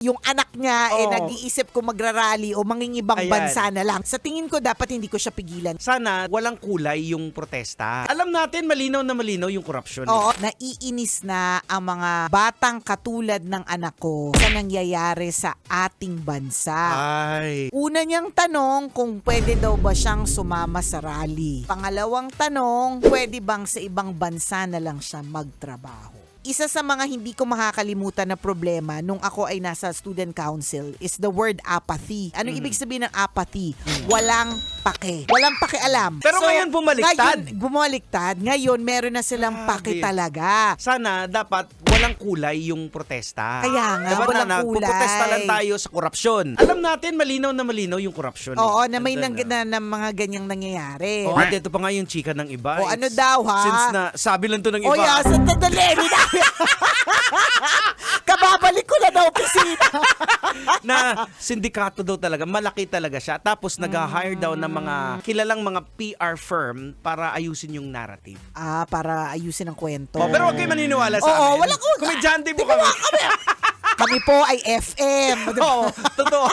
yung anak niya Oo. nag-iisip kung magrarally o mangingibang Ayan. bansa na lang. Sa tingin ko dapat hindi ko siya pigilan. Sana walang kulay yung protesta. Alam natin, malinaw na malinaw yung korupsyon. Oo, naiinis na ang mga batang katulad ng anak ko sa nangyayari sa ating bansa. Ay. Una niyang tanong kung pwede daw ba siyang sumama sa rally. Pangalawang tanong, pwede bang sa ibang bansa na lang siya magtrabaho? Isa sa mga hindi ko makakalimutan na problema nung ako ay nasa student council is the word apathy. Ano ibig sabihin ng apathy? Walang pake. Walang pakialam. Pero ngayon bumaliktad. Bumaliktad. Ngayon meron na silang pake talaga. Sana dapat walang kulay yung protesta. Kaya nga, diba walang kulay. Nagpuprotesta lang tayo sa korupsyon. Alam natin, malinaw na malinaw yung korupsyon. Oo, na may Nandun na mga ganyang nangyayari. Oh, at ito pa nga yung chika ng iba. O ano daw ha? Since na sabi lang to ng O iba. sa tadali. Kababalik ko na daw opisina. Na sindikato daw talaga, malaki talaga siya. Tapos nag-hire daw ng mga kilalang mga PR firm para ayusin yung narrative. Para ayusin ang kwento. Oh, pero wag kayo maniniwala sa amin. wala ko. Komedyante po kami. Kami po ay FM. Oo, totoo.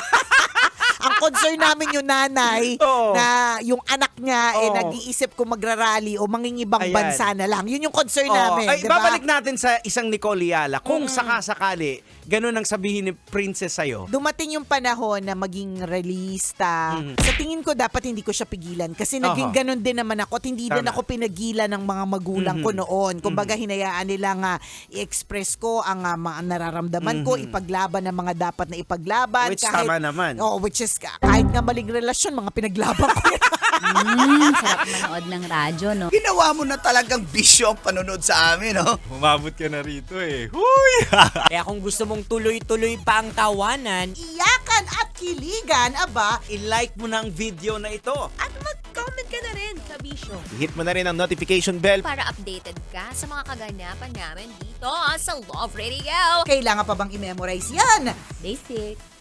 Ang concern namin yung nanay Oo. na yung anak niya Oo. nag-iisip kung magrarally o mangingibang Ayan. bansa na lang. Yun yung concern Oo. namin. Ay, diba? babalik natin sa isang Nicole Yala. Kung sakasakali, ganun ang sabihin ni Princess sa'yo. Dumating yung panahon na maging realista. Sa tingin ko, dapat hindi ko siya pigilan. Kasi naging ganun din naman ako at hindi din Tama. ako pinagilan ng mga magulang ko noon. Kumbaga, hinayaan nila nga i-express ko ang mga nararamdaman ko, ipaglaban ng mga dapat na ipaglaban. Which tama naman. Oo, which is kahit nga maling relasyon, mga pinaglaban ko yan. Sarap manood ng radyo, no? Ginawa mo na talagang bisyo ang panonood sa amin, no? Umabot ka na rito eh. Huy! Kaya kung gusto mong tuloy-tuloy pa ang tawanan, Iyakan at kiligan, aba, I-like mo na ang video na ito. At mag-comment ka na rin sa Bisyo Hit mo na rin ang notification bell. para updated ka sa mga kaganapan namin dito sa Love Radio. kailangan pa bang i-memorize yan? Basic.